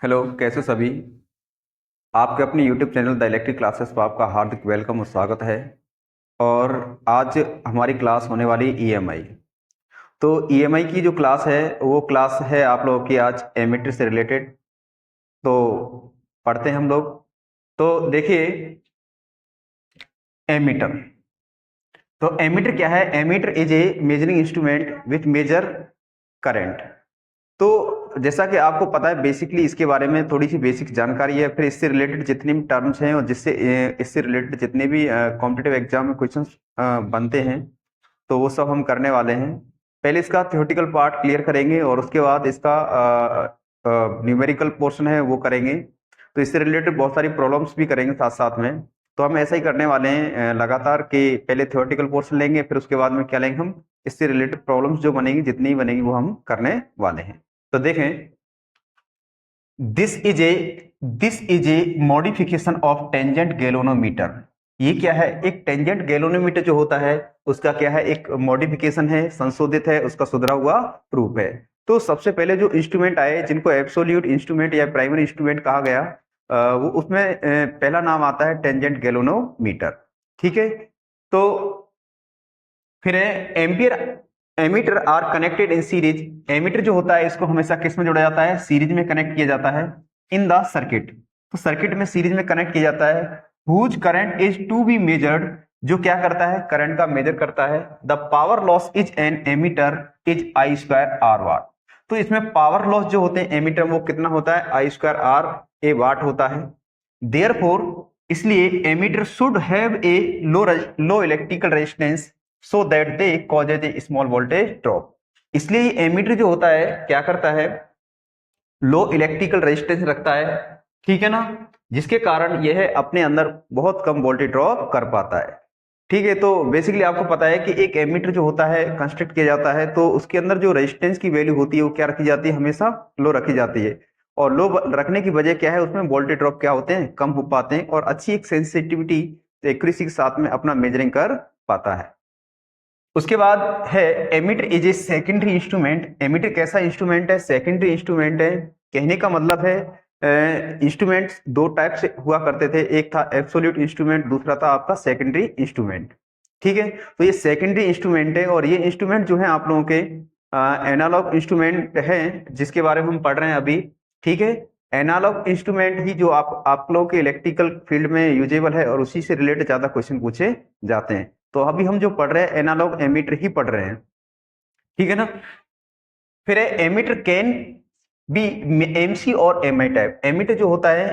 Hello, कैसे हो सभी। आपके अपने YouTube channel the electric classes पर आपका हार्दिक वेलकम और स्वागत है। और आज हमारी क्लास होने वाली ईएमआई। तो ईएमआई की जो क्लास है वो क्लास है आप लोगों की आज एमिटर से रिलेटेड। तो पढ़ते हैं हम लोग। तो देखिए, एमिटर। तो एमिटर क्या है? Ammeter is a measuring instrument with measure current. तो जैसा कि आपको पता है, बेसिकली इसके बारे में थोड़ी सी बेसिक जानकारी है। फिर इससे रिलेटेड जितने भी टर्म्स हैं और इससे रिलेटेड जितने भी कॉम्पिटिटिव एग्जाम में क्वेश्चंस बनते हैं, तो वो सब हम करने वाले हैं। पहले इसका थ्योरेटिकल पार्ट क्लियर करेंगे और उसके बाद इसका न्यूमेरिकल पोर्शन है वो करेंगे। तो इससे रिलेटेड बहुत सारी प्रॉब्लम्स भी करेंगे साथ साथ में। तो हम ऐसा ही करने वाले हैं लगातार, कि पहले थ्योरेटिकल पोर्शन लेंगे, फिर उसके बाद में क्या लेंगे हम, इससे रिलेटेड प्रॉब्लम्स जो बनेंगी, जितनी ही बनेंगी, वो हम करने वाले हैं। तो देखें, this is a this is a modification of tangent galvanometer. ये क्या है? एक टेंजेंट गैल्वेनोमीटर जो होता है उसका क्या है, एक मॉडिफिकेशन है, संशोधित है, उसका सुधरा हुआ रूप है। तो सबसे पहले जो इंस्ट्रूमेंट आए, जिनको एब्सोल्यूट इंस्ट्रूमेंट या प्राइमरी इंस्ट्रूमेंट कहा गया, वो उसमें पहला नाम आता है टेंजेंट गैल्वेनोमीटर। ठीक है। तो फिर है ampere ammeter are connected in series. Ammeter जो होता है इसको हमेशा किस में जोड़ा जाता है? सीरीज में कनेक्ट किया जाता है इन द सर्किट। तो सर्किट में सीरीज में कनेक्ट किया जाता है। Whose current is to be measured, जो क्या करता है? करंट का मेजर करता है। The power loss is an ammeter is I square R watt. तो इसमें पावर लॉस जो होते हैं एमीटर, वो कितना होता है? आई स्क्वायर आर ए वाट होता है। देयरफॉर, इसलिए ammeter should have a low electrical resistance so that they causes a small voltage drop. इसलिए एमीटर जो होता है क्या करता है? लो इलेक्ट्रिकल रेजिस्टेंस रखता है, ठीक है ना, जिसके कारण यह अपने अंदर बहुत कम वोल्टेज ड्रॉप कर पाता है। ठीक है। तो बेसिकली आपको पता है कि एक एमीटर जो होता है कंस्ट्रक्ट किया जाता है, तो उसके अंदर जो रेजिस्टेंस की वैल्यू होती है वो क्या रखी जाती है? हमेशा लो रखी जाती है। और लो रखने की वजह क्या है? उसमें वोल्टेज ड्रॉप क्या होते हैं? कम हो पाते हैं, और अच्छी एक सेंसिटिविटी, एक्यूरेसी के साथ में अपना मेजरिंग कर पाता है। उसके बाद है ammeter is a secondary instrument. Emitter कैसा इंस्ट्रूमेंट है? सेकेंडरी इंस्ट्रूमेंट है। कहने का मतलब है इंस्ट्रूमेंट्स दो टाइप से हुआ करते थे, एक था एब्सोल्यूट इंस्ट्रूमेंट, दूसरा था आपका सेकेंडरी इंस्ट्रूमेंट। ठीक है। तो ये सेकेंडरी इंस्ट्रूमेंट है, और ये इंस्ट्रूमेंट जो है आप लोगों के एनालॉग इंस्ट्रूमेंट है, जिसके बारे में हम पढ़ रहे हैं अभी। ठीक है। एनालॉग इंस्ट्रूमेंट ही जो आप लोगों के इलेक्ट्रिकल फील्ड में यूजेबल है, और उसी से रिलेटेड ज्यादा क्वेश्चन पूछे जाते हैं। तो अभी हम जो पढ़ रहे हैं एनालॉग एमीटर ही पढ़ रहे हैं, ठीक है ना। फिर है एमीटर कैन बी एमसी और एमआई टाइप। एमीटर जो होता है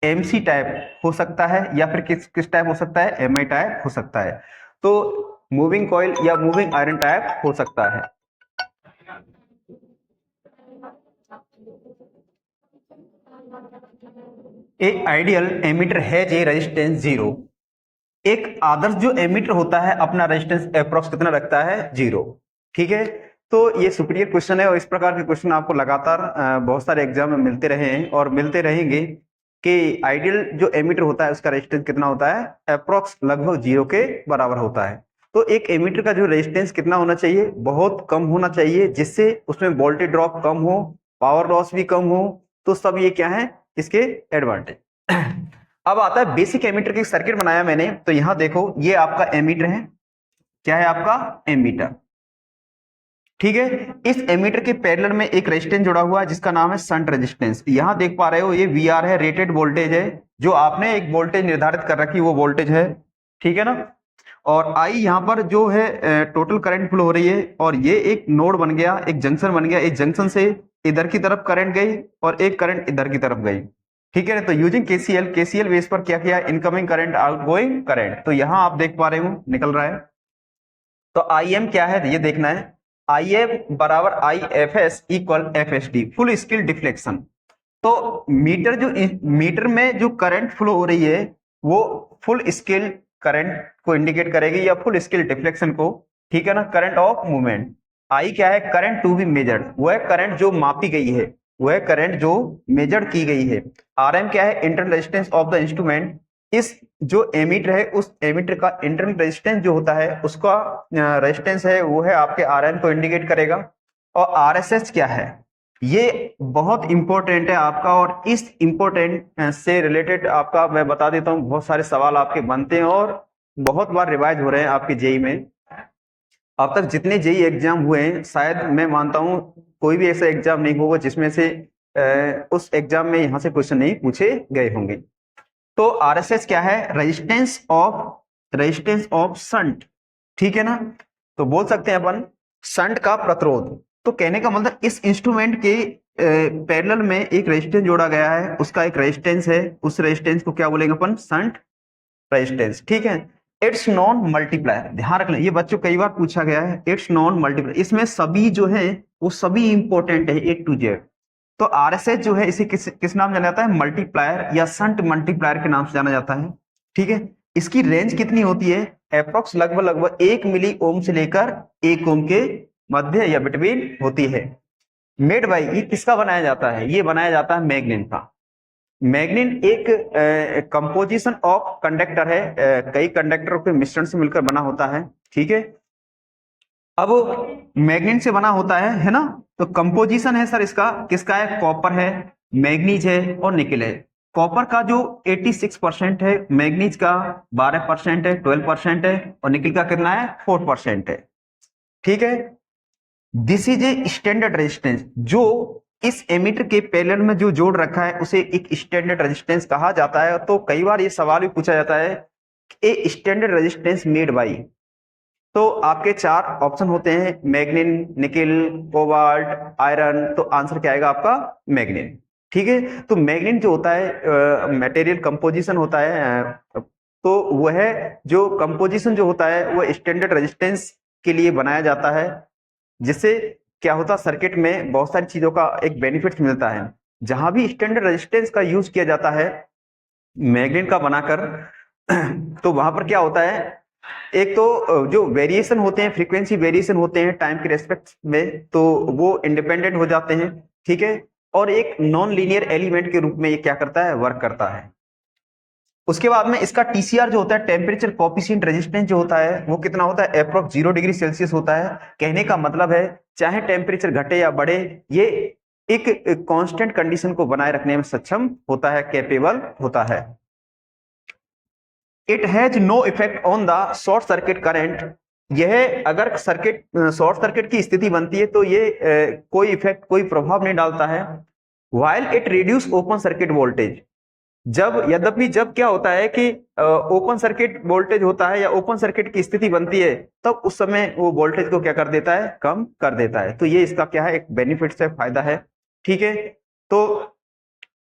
एमसी टाइप हो सकता है, या फिर किस किस टाइप हो सकता है? एमआई टाइप हो सकता है। तो मूविंग कॉइल या मूविंग आयरन टाइप हो सकता है। एक ideal ammeter has a resistance zero. एक आदर्श जो एमीटर होता है अपना रेजिस्टेंस अप्रोक्स कितना रखता है? जीरो। ठीक है। तो ये सुपीरियर क्वेश्चन है, और इस प्रकार के क्वेश्चन आपको लगातार बहुत सारे एग्जाम में मिलते रहे हैं और मिलते रहेंगे, कि आइडियल जो एमीटर होता है उसका रेजिस्टेंस कितना होता है? अप्रोक्स लगभग जीरो के बराबर होता है। तो एक एमीटर का जो रेजिस्टेंस कितना होना चाहिए? बहुत कम होना चाहिए, जिससे उसमें वोल्टेज ड्रॉप कम हो, पावर लॉस भी कम हो। तो सब ये क्या है इसके एडवांटेज। अब आता है बेसिक एमीटर की सर्किट बनाया मैंने। तो यहां देखो, ये आपका एमीटर है। क्या है आपका? एमीटर। ठीक है। इस एमीटर के पैरेलल में एक रेजिस्टेंस जुड़ा हुआ है, जिसका नाम है शंट रेजिस्टेंस। यहां देख पा रहे हो, ये वीआर है, रेटेड वोल्टेज है, जो आपने एक वोल्टेज निर्धारित कर रखी, वो वोल्टेज है। ठीक है ना। और आई यहां पर जो है टोटल करंट फ्लो हो रही है, और ये एक नोड बन गया, एक जंक्शन बन गया। एक जंक्शन से इधर की तरफ करंट गई, और एक करंट इधर की तरफ गई। ठीक है ना। तो यूजिंग केसीएल बेस पर क्या किया? Incoming current, outgoing current. तो यहां आप देख पा रहे हो निकल रहा है। तो आई एम क्या है ये देखना है। आई एम बराबर I F S equal F S D, full scale deflection. तो मीटर में जो करंट फ्लो हो रही है, वो फुल स्केल करंट को इंडिकेट करेगी, या फुल स्केल डिफ्लेक्शन को। ठीक है ना। Current of movement. आई क्या है? करंट टू बी मेजर्ड, वह करंट जो मापी गई है, वह करंट जो मेजर्ड की गई है। आर एम क्या है? Internal resistance of the instrument. इस जो एमीटर है, उस एमीटर का इंटरनल रेजिस्टेंस जो होता है, उसका रेजिस्टेंस है, वो है आपके आर एम को इंडिकेट करेगा। और आर एस एस क्या है? ये बहुत इंपॉर्टेंट है आपका, और इस इंपॉर्टेंट से रिलेटेड आपका मैं बता देता हूँ बहुत सारे सवाल आपके बनते हैं और बहुत बार रिवाइज हो रहे हैं आपके जेई में। अब तक जितने जेई एग्जाम हुए हैं शायद मैं मानता हूँ कोई भी ऐसा एग्जाम नहीं होगा जिसमें से उस एग्जाम में यहाँ से क्वेश्चन नहीं पूछे गए होंगे। तो आरएसएस क्या है? रेजिस्टेंस ऑफ शंट, ठीक है ना। तो बोल सकते हैं अपन शंट का प्रतिरोध। तो कहने का मतलब इस इंस्ट्रूमेंट के पैरेलल में एक रेजिस्टेंस जोड़ा गया है, उसका एक रेजिस्टेंस है, उस रेजिस्टेंस को क्या बोलेंगे अपन? शंट रेजिस्टेंस, ठीक है। इट्स नॉन मल्टीप्लायर, ध्यान रखना ये बच्चों कई बार पूछा गया है, इट्स नॉन मल्टीप्लायर। इसमें सभी जो है वो सभी इंपॉर्टेंट है ए टू जेड। तो आरएसएस जो है इसे किस नाम जाना जाता है? मल्टीप्लायर या शंट मल्टीप्लायर के नाम से जाना जाता है, ठीक है। इसकी रेंज कितनी होती है? अप्रोक्स लगभग 1 मिली ओम से लेकर 1 ओम के मध्य या बिटवीन होती है। मेड बाई, ये किसका बनाया जाता है? ये बनाया जाता है मैग्नीन का। मैग्नीन एक कंपोजिशन ऑफ कंडक्टर है, कई कंडक्टरों के मिश्रण से मिलकर बना होता है, ठीक है। अब मैग्नीन से बना होता है ना। तो कंपोजिशन है सर इसका किसका है? कॉपर है, मैग्नीज है और निकेल है। कॉपर का जो 86% है, मैग्नीज का 12% है, 12% है, और निकेल का कितना है? 4% है, ठीक है। This is a standard resistance. जो इस एमीटर के पैरेलल में जो जोड़ रखा है उसे एक स्टैंडर्ड रेजिस्टेंस कहा जाता है। तो कई बार ये सवाल भी पूछा जाता है, a standard resistance made by. तो आपके 4 ऑप्शन होते हैं, मैग्नीन, निकेल, कोबाल्ट, आयरन। तो आंसर क्या आएगा आपका? मैग्नीन, ठीक है। तो मैग्नीन जो होता है मटेरियल कंपोजिशन होता है, तो वह जो कंपोजिशन जो होता है वो स्टैंडर्ड रेजिस्टेंस के लिए बनाया जाता है, जिससे क्या होता है सर्किट में बहुत सारी चीजों का एक बेनिफिट मिलता है। जहां भी स्टैंडर्ड रेजिस्टेंस का यूज किया जाता है मैग्नीन का बनाकर, तो वहां पर क्या होता है, एक तो जो वेरिएशन होते हैं, फ्रीक्वेंसी वेरिएशन होते हैं टाइम के रेस्पेक्ट में, तो वो इंडिपेंडेंट हो जाते हैं, ठीक है। और एक नॉन लीनियर एलिमेंट के रूप में ये क्या करता है? वर्क करता है। उसके बाद में इसका टीसीआर जो होता है, टेम्परेचर कोफिशिएंट रेजिस्टेंस जो होता है, वो कितना होता है? अप्रोक्स 0 डिग्री सेल्सियस होता है। कहने का मतलब है चाहे टेम्परेचर घटे या बढ़े, ये एक कांस्टेंट कंडीशन को बनाए रखने में सक्षम होता है, कैपेबल होता है। It has no effect on the short circuit current. यह अगर सर्किट शॉर्ट सर्किट की स्थिति बनती है तो ये कोई इफेक्ट, कोई प्रभाव नहीं डालता है। While it reduce open circuit voltage. यद्यपि जब क्या होता है कि ओपन सर्किट वोल्टेज होता है या ओपन सर्किट की स्थिति बनती है, तब उस समय वो वोल्टेज को क्या कर देता है? कम कर देता है। तो ये इसका क्या है? एक बेनिफिट है, फायदा है, ठीक है। तो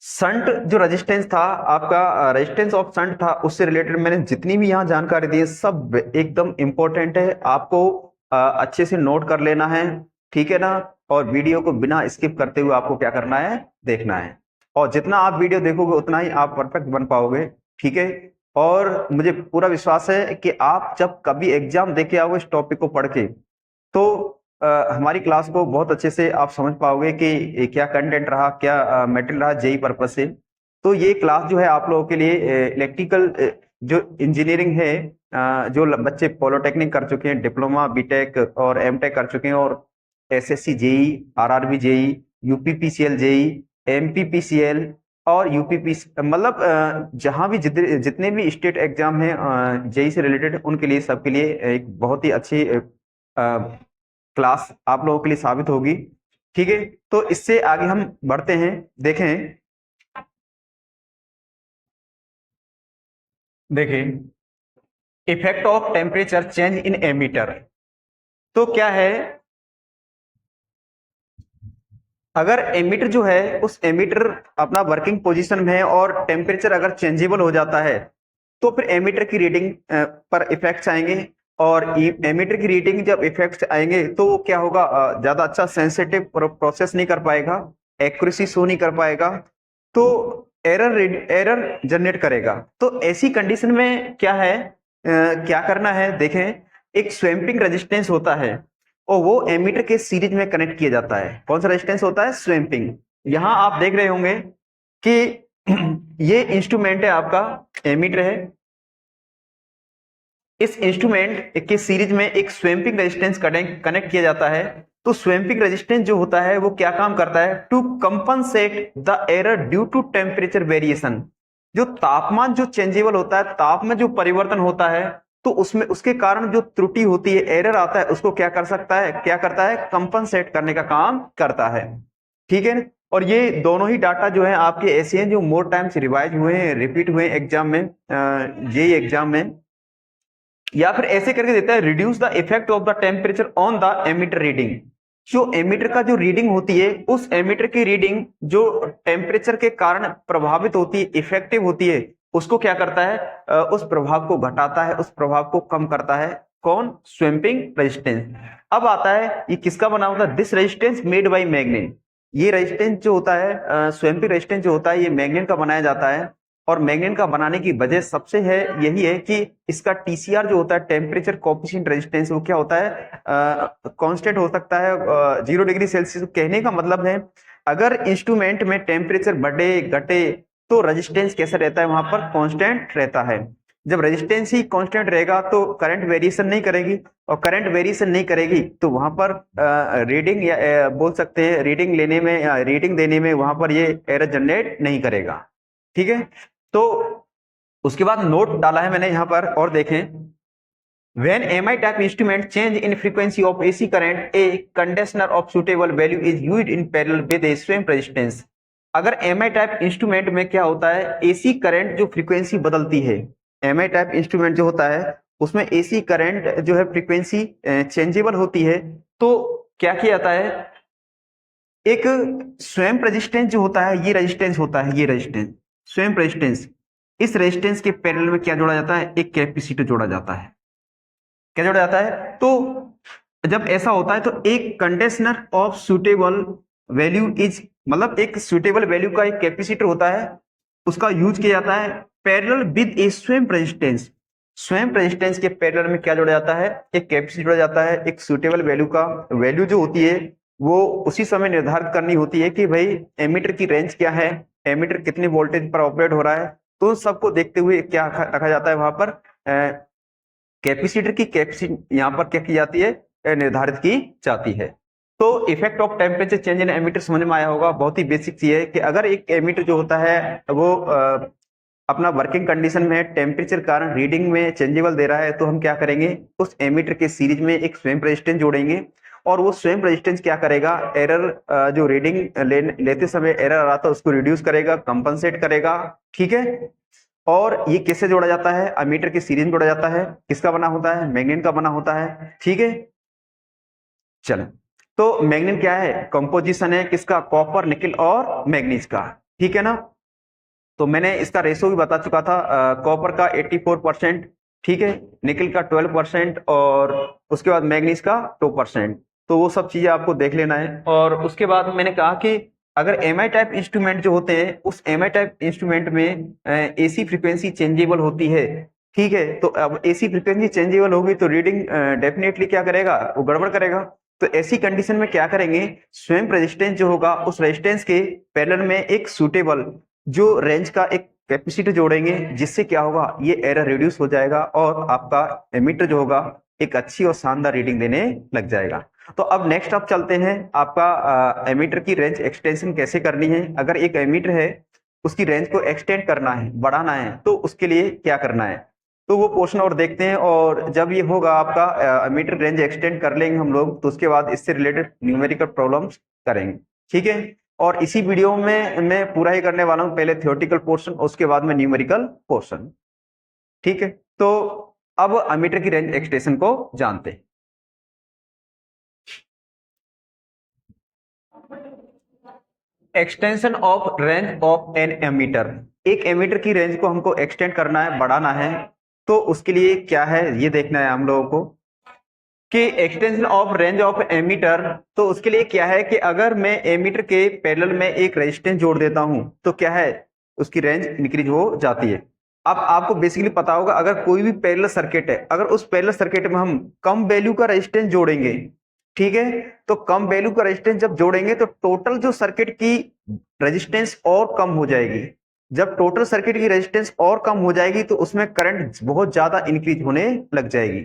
शंट जो रेजिस्टेंस था आपका, रेजिस्टेंस ऑफ शंट था, उससे रिलेटेड मैंने जितनी भी यहाँ जानकारी दी है सब एकदम इंपॉर्टेंट है, आपको अच्छे से नोट कर लेना है, ठीक है ना। और वीडियो को बिना स्किप करते हुए आपको क्या करना है? देखना है। और जितना आप वीडियो देखोगे उतना ही आप परफेक्ट बन पाओगे, ठीक है। और मुझे पूरा विश्वास है कि आप जब कभी एग्जाम देके आओगे इस टॉपिक को पढ़ के, तो हमारी क्लास को बहुत अच्छे से आप समझ पाओगे कि क्या कंटेंट रहा, क्या मटेरियल रहा जेई पर्पस से। तो ये क्लास जो है आप लोगों के लिए इलेक्ट्रिकल जो इंजीनियरिंग है, जो बच्चे पॉलिटेक्निक कर चुके हैं, डिप्लोमा, बीटेक और एमटेक कर चुके हैं, और SSC JE, RRB JE, UPPCL JE, MPPCL और यूपीपी, मतलब जहां भी जितने भी स्टेट एग्जाम हैं जेई से रिलेटेड, उनके लिए सबके लिए एक बहुत ही अच्छी क्लास आप लोगों के लिए साबित होगी, ठीक है। तो इससे आगे हम बढ़ते हैं। देखें, effect of temperature change in ammeter. तो क्या है, अगर एमीटर जो है उस एमीटर अपना वर्किंग पोजीशन में है और टेम्परेचर अगर चेंजेबल हो जाता है, तो फिर एमीटर की रीडिंग पर इफेक्ट्स आएंगे। और एमीटर की रीडिंग जब इफेक्ट्स आएंगे तो वो क्या होगा, ज्यादा अच्छा सेंसिटिव प्रोसेस नहीं कर पाएगा, एक्यूरेसी शो नहीं कर पाएगा, तो एरर जनरेट करेगा। तो ऐसी कंडीशन में क्या है, क्या करना है, देखें, एक स्वैम्पिंग रेजिस्टेंस होता है और वो एमीटर के सीरीज में कनेक्ट किया जाता है। कौन सा रेजिस्टेंस होता है? स्वैम्पिंग। यहां आप देख रहे होंगे कि ये इंस्ट्रूमेंट है आपका, एमीटर है, इस इंस्ट्रूमेंट के सीरीज में एक स्वैम्पिंग रेजिस्टेंस कनेक्ट किया जाता है। तो स्वैम्पिंग रेजिस्टेंस जो होता है वो क्या काम करता है, to compensate the error due to temperature variation. जो तापमान जो चेंजेबल होता है, ताप में जो परिवर्तन होता है, तो उसमें उसके कारण जो त्रुटि होती है, एरर आता है, उसको क्या कर सकता है, क्या करता है, कंपनसेट करने का काम करता है। ठीक है। और ये दोनों ही डाटा जो है आपके ऐसे हैं जो मोर टाइम्स रिवाइज हुए हैं, रिपीट हुए हैं एग्जाम में, जेई एग्जाम में। या फिर ऐसे करके देता है, reduce the effect of the temperature on the emitter reading. जो एमिटर का जो रीडिंग होती है, उस एमिटर की रीडिंग जो टेम्परेचर के कारण प्रभावित होती है, इफेक्टिव होती है, उसको क्या करता है, उस प्रभाव को घटाता है, उस प्रभाव को कम करता है। कौन, स्वैम्पिंग रेजिस्टेंस। अब आता है ये किसका बना होता है, this resistance made by magnet. ये रेजिस्टेंस जो होता है, स्वैम्पिंग रेजिस्टेंस जो होता है, ये मैग्नेट का बनाया जाता है। और मैग्नेट का बनाने की वजह सबसे है यही है कि इसका टीसीआर जो होता है, टेम्परेचर कोएफिशिएंट रेजिस्टेंस, वो क्या होता है, कांस्टेंट हो सकता है 0 डिग्री सेल्सियस। कहने का मतलब है अगर इंस्ट्रूमेंट में टेम्परेचर बढ़े घटे तो रेजिस्टेंस कैसा रहता है, वहां पर कांस्टेंट रहता है। जब रेजिस्टेंस ही कांस्टेंट रहेगा तो करंट वेरिएशन नहीं करेगी, और करंट वेरिएशन नहीं करेगी तो वहां पर रीडिंग या बोल सकते हैं रीडिंग लेने में या रीडिंग देने में वहां पर ये एरर जनरेट नहीं करेगा। ठीक है। तो उसके बाद नोट डाला है मैंने यहां पर, और देखें, when MI type instrument change in frequency of AC current, a conditioner of suitable value is used in parallel with a swamp resistance। अगर MI टाइप इंस्ट्रूमेंट में क्या होता है, AC करंट जो फ्रीक्वेंसी बदलती है, MI टाइप इंस्ट्रूमेंट जो होता है उसमें AC करंट जो है फ्रीक्वेंसी चेंजेबल होती है, तो क्या किया जाता है, एक स्वयं रेजिस्टेंस जो होता है, ये रेजिस्टेंस होता है, ये रेजिस्टेंस स्वयं रेजिस्टेंस, इस रेजिस्टेंस के पैरेलल में क्या जोड़ा जाता है, एक कैपेसिटर जोड़ा जाता है। क्या जोड़ा जाता है, तो जब ऐसा होता है तो एक conditioner of suitable value is, मतलब एक सुटेबल वैल्यू का एक कैपेसिटर होता है, उसका यूज किया जाता है पैरेलल विद ए स्वयं रेजिस्टेंस। स्वयं रेजिस्टेंस के पैरेलल में क्या जोड़ा जाता है, एक कैपेसिटर जोड़ा जाता है। एक सुटेबल वैल्यू का वैल्यू जो होती है वो उसी समय निर्धारित करनी होती है कि भाई एमीटर की रेंज क्या है, एमीटर कितनी वोल्टेज पर ऑपरेट हो रहा है, तो सबको देखते हुए क्या रखा जाता है वहां पर, कैपेसिटर की कैपेसिटी यहाँ पर क्या की जाती है, निर्धारित की जाती है। तो effect of temperature change in ammeter समझ में आया होगा। बहुत ही बेसिक चीज है कि अगर एक एमीटर जो होता है वो अपना वर्किंग कंडीशन में टेम्परेचर कारण रीडिंग में चेंजेबल दे रहा है, तो हम क्या करेंगे, उस एमीटर के सीरीज में एक स्वयं रेजिस्टेंस जोड़ेंगे, और वो स्वयं रेजिस्टेंस क्या करेगा, एरर जो रीडिंग लेते समय एरर आ रहा था उसको रिड्यूस करेगा, कंपनसेट करेगा। ठीक है। और ये किससे जोड़ा जाता है, अमीटर की सीरीज में जोड़ा जाता है। किसका बना होता है, मैग्नेट का बना होता है। ठीक है। चलो, तो मैग्नेट क्या है, कंपोजिशन है किसका, कॉपर, निकल और मैग्नीज का। ठीक है ना। तो मैंने इसका रेशो भी बता चुका था, कॉपर का 84%, ठीक है, निकल का 12% और उसके बाद मैग्नीज का 2%। तो वो सब चीजें आपको देख लेना है। और उसके बाद मैंने कहा कि अगर एमआई टाइप इंस्ट्रूमेंट जो होते हैं, उस एमआई टाइप इंस्ट्रूमेंट में एसी फ्रीक्वेंसी चेंजेबल होती है। ठीक है। तो अब एसी फ्रीक्वेंसी चेंजेबल होगी तो रीडिंग डेफिनेटली क्या करेगा, वो गड़बड़ करेगा। तो ऐसी कंडीशन में क्या करेंगे, स्वयं रेजिस्टेंस जो होगा उस रेजिस्टेंस के पैरेलल में एक सूटेबल जो रेंज का एक कैपेसिटर जोड़ेंगे, जिससे क्या होगा, ये एरर रिड्यूस हो जाएगा और आपका एमीटर जो होगा एक अच्छी और शानदार रीडिंग देने लग जाएगा। तो अब नेक्स्ट आप चलते हैं, आपका एमीटर की रेंज एक्सटेंशन कैसे करनी है। अगर एक एमीटर है उसकी रेंज को एक्सटेंड करना है, बढ़ाना है, तो उसके लिए क्या करना है, तो वो पोर्शन और देखते हैं। और जब ये होगा आपका एमीटर रेंज एक्सटेंड कर लेंगे हम लोग, तो उसके बाद इससे रिलेटेड न्यूमेरिकल प्रॉब्लम्स करेंगे। ठीक है। और इसी वीडियो में मैं पूरा ही करने वाला हूं, पहले थ्योरेटिकल पोर्शन, उसके बाद में न्यूमेरिकल पोर्शन। ठीक है। तो अब एमीटर की रेंज एक्सटेंशन को जानते हैं। Extension of range of an ammeter. एक एमीटर की रेंज को हमको एक्सटेंड करना है, बढ़ाना है, तो उसके लिए क्या है ये देखना है हम लोगों को कि extension of range of ammeter. तो उसके लिए क्या है कि अगर मैं एमीटर के पैरेलल में एक रेजिस्टेंस जोड़ देता हूं तो क्या है, उसकी रेंज इंक्रीज हो जाती है। अब आपको बेसिकली पता होगा, अगर कोई भी पैरेलल सर्किट है, अगर उस पैरेलल सर्किट में हम कम वैल्यू का रेजिस्टेंस जोड़ेंगे, ठीक है, तो कम वैल्यू का रेजिस्टेंस जब जोड़ेंगे तो टोटल जो सर्किट की रेजिस्टेंस और कम हो जाएगी। जब टोटल सर्किट की रेजिस्टेंस और कम हो जाएगी तो उसमें करंट बहुत ज्यादा इंक्रीज होने लग जाएगी।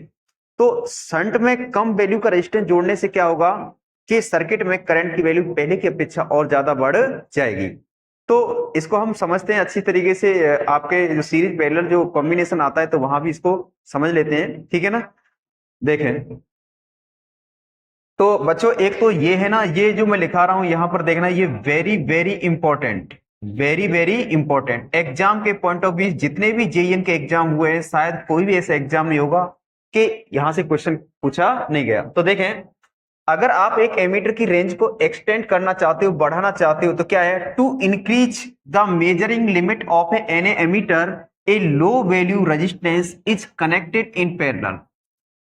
तो शंट में कम वैल्यू का रेजिस्टेंस जोड़ने से क्या होगा, कि सर्किट में करंट की वैल्यू पहले की अपेक्षा और ज्यादा बढ़ जाएगी। तो इसको हम समझते हैं अच्छी तरीके से, आपके जो सीरीज पैरेलल जो कॉम्बिनेशन आता है तो वहां भी इसको समझ लेते हैं, ठीक है ना। देखें तो बच्चों, एक तो ये है ना, ये जो मैं लिखा रहा हूं यहां पर देखना, ये very very important, very very important exam के पॉइंट ऑफ व्यू। जितने भी जेईएन के एग्जाम हुए हैं, शायद कोई भी ऐसा एग्जाम नहीं होगा कि यहां से क्वेश्चन पूछा नहीं गया। तो देखें, अगर आप एक एमीटर की रेंज को एक्सटेंड करना चाहते हो, बढ़ाना चाहते हो, तो क्या है, to increase the measuring limit of an ammeter a low value resistance is connected in parallel.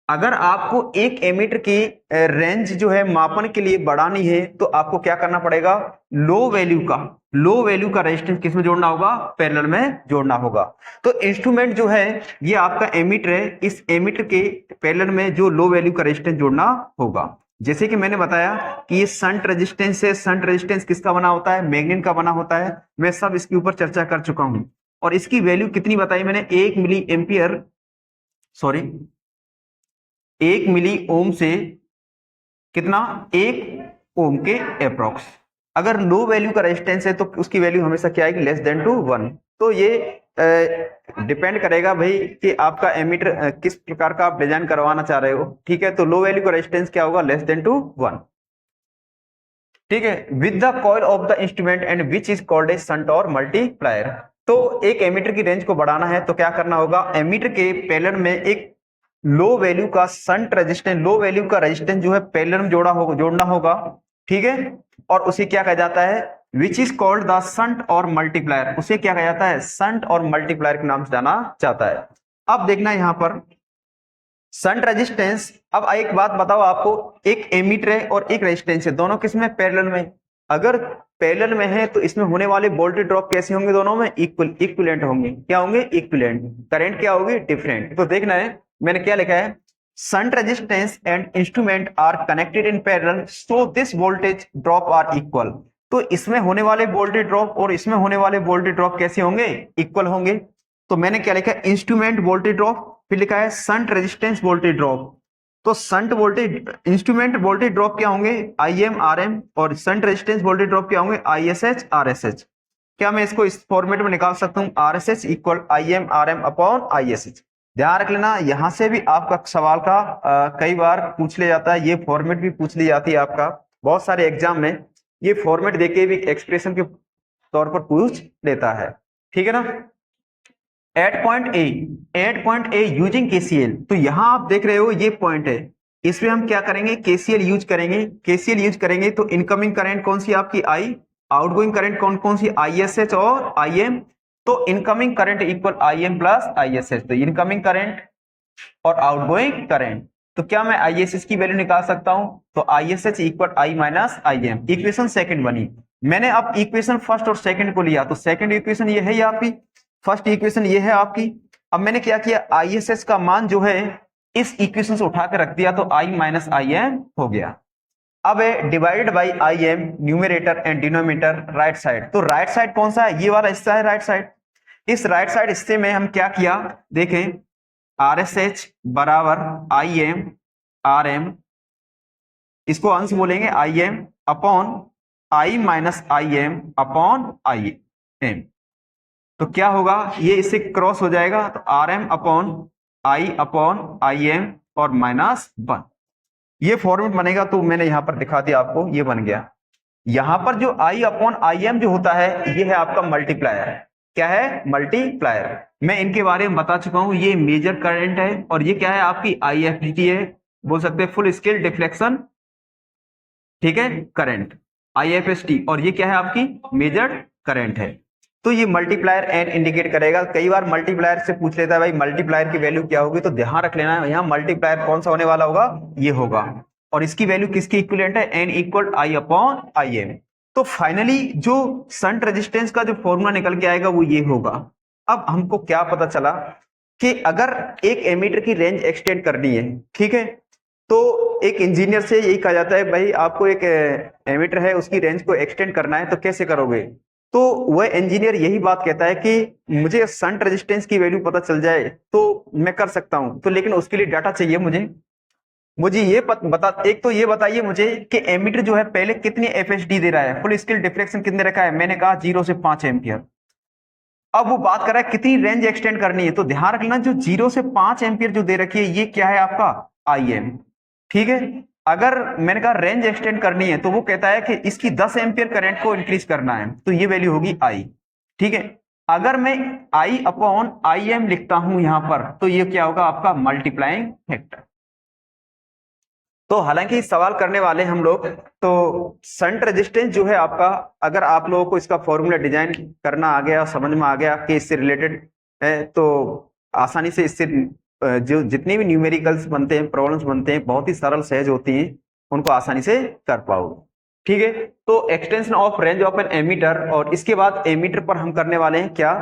अगर आपको एक एमीटर की रेंज जो है मापन के लिए बढ़ानी है, तो आपको क्या करना पड़ेगा, लो वैल्यू का रेजिस्टेंस किसमें जोड़ना होगा, पैरेलल में जोड़ना होगा। तो इंस्ट्रूमेंट जो है ये आपका एमीटर है, इस एमीटर के पैरेलल में जो लो वैल्यू का रेजिस्टेंस जोड़ना होगा। जैसे कि मैंने बताया कि ये शंट रेजिस्टेंस है, शंट रेजिस्टेंस किसका बना होता है, मैग्नेट का बना होता है। मैं सब इसके ऊपर चर्चा कर चुका हूं, और इसकी वैल्यू कितनी बताई मैंने, 1 मिली एम्पियर, सॉरी 1 मिली ओम से कितना, 1 ओम के अप्रोक्स। अगर लो वैल्यू का रेजिस्टेंस है तो उसकी वैल्यू हमेशा क्या आएगी, लेस देन टू 1। तो ये डिपेंड करेगा भाई कि आपका एमीटर किस प्रकार का आप डिजाइन करवाना चाह रहे हो, ठीक है। तो लो वैल्यू का रेजिस्टेंस क्या होगा, लेस देन टू 1, ठीक है, with the coil of the instrument and which is called a shunt और मल्टीप्लायर। तो एक एमीटर की रेंज को बढ़ाना है तो क्या करना होगा, एमीटर के पैरेलल में एक लो वैल्यू का शंट रेजिस्टेंस, लो वैल्यू का रेजिस्टेंस जो है पैरेलल में जोड़ना होगा, ठीक है। और उसे क्या कहा जाता है, which is called the shunt और मल्टीप्लायर, उसे क्या कहा जाता है, शंट और मल्टीप्लायर के नाम से जाना जाता है। अब देखना यहां पर शंट रेजिस्टेंस। अब एक बात बताओ आपको, एक एमीटर है और एक रेजिस्टेंस है, दोनों किसमें, पैरेलल में। अगर पैरेलल में है तो इसमें होने वाले वोल्टेज ड्रॉप कैसे होंगे, दोनों में इक्विवेलेंट होंगे। क्या होंगे, इक्विवेलेंट। करंट क्या होगी, डिफरेंट। तो देखना है मैंने क्या लिखा है, shunt resistance and instrument are connected in parallel so this voltage drop are equal. तो इसमें होने वाले वोल्टेज ड्रॉप और इसमें होने वाले वोल्टेज ड्रॉप कैसे होंगे, इक्वल होंगे। तो मैंने क्या लिखा है, इंस्ट्रूमेंट वोल्टेज ड्रॉप, फिर लिखा है शंट रेजिस्टेंस वोल्टेज ड्रॉप। तो shunt voltage, instrument voltage drop क्या होंगे, IM RM, और शंट रेजिस्टेंस वोल्टेज ड्रॉप क्या होंगे, ISH RSH। क्या मैं इसको इस फॉर्मेट में निकाल सकता हूं, RSH equal IM RM upon ISH। ध्यान रख लेना, यहां से भी आपका सवाल का कई बार पूछ लिया जाता है, ये फॉर्मेट भी पूछ ली जाती है आपका, बहुत सारे एग्जाम में ये फॉर्मेट देके भी एक्सप्रेशन के तौर पर पूछ लेता है, ठीक है ना। At point A using KCL. तो यहां आप देख रहे हो ये पॉइंट है, इसमें हम क्या करेंगे, केसीएल यूज करेंगे। केसीएल यूज करेंगे तो इनकमिंग करंट कौन सी आपकी आई, आउटगोइंग करंट कौन कौन सी, ISH और IM। तो incoming current equal IM plus ISH। तो इनकमिंग करंट और आउटगोइंग करंट, तो क्या मैं ISH की वैल्यू निकाल सकता हूं, तो ISH equal I minus IM। Equation second बनी। मैंने अब इक्वेशन फर्स्ट और सेकंड को लिया, तो सेकंड इक्वेशन ये है ये आपकी, फर्स्ट इक्वेशन ये है आपकी। अब मैंने क्या किया, ISH का मान जो है इस इक्वेशन से उठा कर रख दिया, तो I माइनस IM हो गया। अब है divided by IM, numerator and denominator right side. तो राइट साइड कौन सा है, ये वाला हिस्सा है राइट साइड। इस राइट साइड हिस्से में हम क्या किया, देखें, RSH बराबर IM RM, इसको अंश बोलेंगे IM upon I minus IM upon IM। तो क्या होगा, ये इससे क्रॉस हो जाएगा, तो RM upon I upon IM और माइनस 1, ये फॉर्मेट बनेगा। तो मैंने यहां पर दिखा दिया आपको, ये बन गया। यहां पर जो I अपॉन IM जो होता है, ये है आपका मल्टीप्लायर। क्या है, मल्टीप्लायर। मैं इनके बारे में बता चुका हूं, ये मेजर करंट है, और ये क्या है आपकी IFDT है, बोल सकते हैं फुल स्केल डिफ्लेक्शन, ठीक है, करंट IFST। और ये क्या है आपकी मेजर करंट है। तो ये मल्टीप्लायर एंड इंडिकेट करेगा। कई बार मल्टीप्लायर से पूछ लेता है भाई मल्टीप्लायर की वैल्यू क्या होगी, तो ध्यान रख लेना है, यहाँ मल्टीप्लायर कौन सा होने वाला होगा, ये होगा। और इसकी वैल्यू किसकी इक्विवेलेंट है, N equal I upon IM। तो फाइनली जो शंट रेजिस्टेंस का जो फॉर्मूला निकल के आएगा वो ये होगा। अब हमको क्या पता चला कि अगर एक एमीटर की रेंज एक्सटेंड करनी है, ठीक है, तो एक इंजीनियर से यही कहा जाता है भाई आपको एक एमीटर है उसकी रेंज को एक्सटेंड करना है, तो कैसे करोगे। तो वह इंजीनियर यही बात कहता है कि मुझे शंट रेजिस्टेंस की वैल्यू पता चल जाए तो मैं कर सकता हूं, तो लेकिन उसके लिए डाटा चाहिए मुझे। मुझे ये एक तो ये बताइए मुझे कि एमीटर जो है पहले कितनी एफएसडी दे रहा है, फुल स्केल डिफ्लेक्शन कितने रखा है, मैंने कहा 0 से 5 एम्पियर। अब वो बात कर रहा है कितनी रेंज एक्सटेंड करनी है, तो ध्यान रखना जो 0 से 5 एम्पियर जो दे रखी है ये क्या है आपका आई एम। ठीक है, अगर मैंने कहा रेंज एक्सटेंड करनी है तो वो कहता है कि इसकी 10 एम्पियर करंट को इंक्रीज करना है, तो ये वैल्यू होगी आई। ठीक है, अगर मैं आई अपॉन आई एम लिखता हूं यहां पर तो ये क्या होगा आपका मल्टीप्लाइंग फैक्टर। तो हालांकि सवाल करने वाले हम लोग, तो शंट रेजिस्टेंस जो है आपका, अगर आप लोगों को इसका फॉर्मूला डिजाइन करना आ गया, समझ में आ गया कि इससे रिलेटेड है, तो आसानी से इससे जो जितने भी न्यूमेरिकल्स बनते हैं, प्रॉब्लम्स बनते हैं, बहुत ही सरल सहज होती हैं, उनको आसानी से कर पाओगे। ठीक है, तो extension of range of an ammeter, और इसके बाद एमीटर पर हम करने वाले हैं क्या,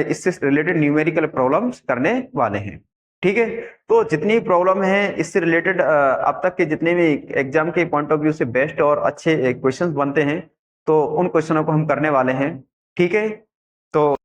इससे रिलेटेड न्यूमेरिकल प्रॉब्लम्स करने वाले हैं। ठीक है, तो जितनी प्रॉब्लम है इससे रिलेटेड अब तक के जितने भी एग्जाम के पॉइंट ऑफ व्यू से बेस्ट और अच्छे क्वेश्चंस बनते हैं, तो उन क्वेश्चनों को हम करने वाले हैं। ठीक है, तो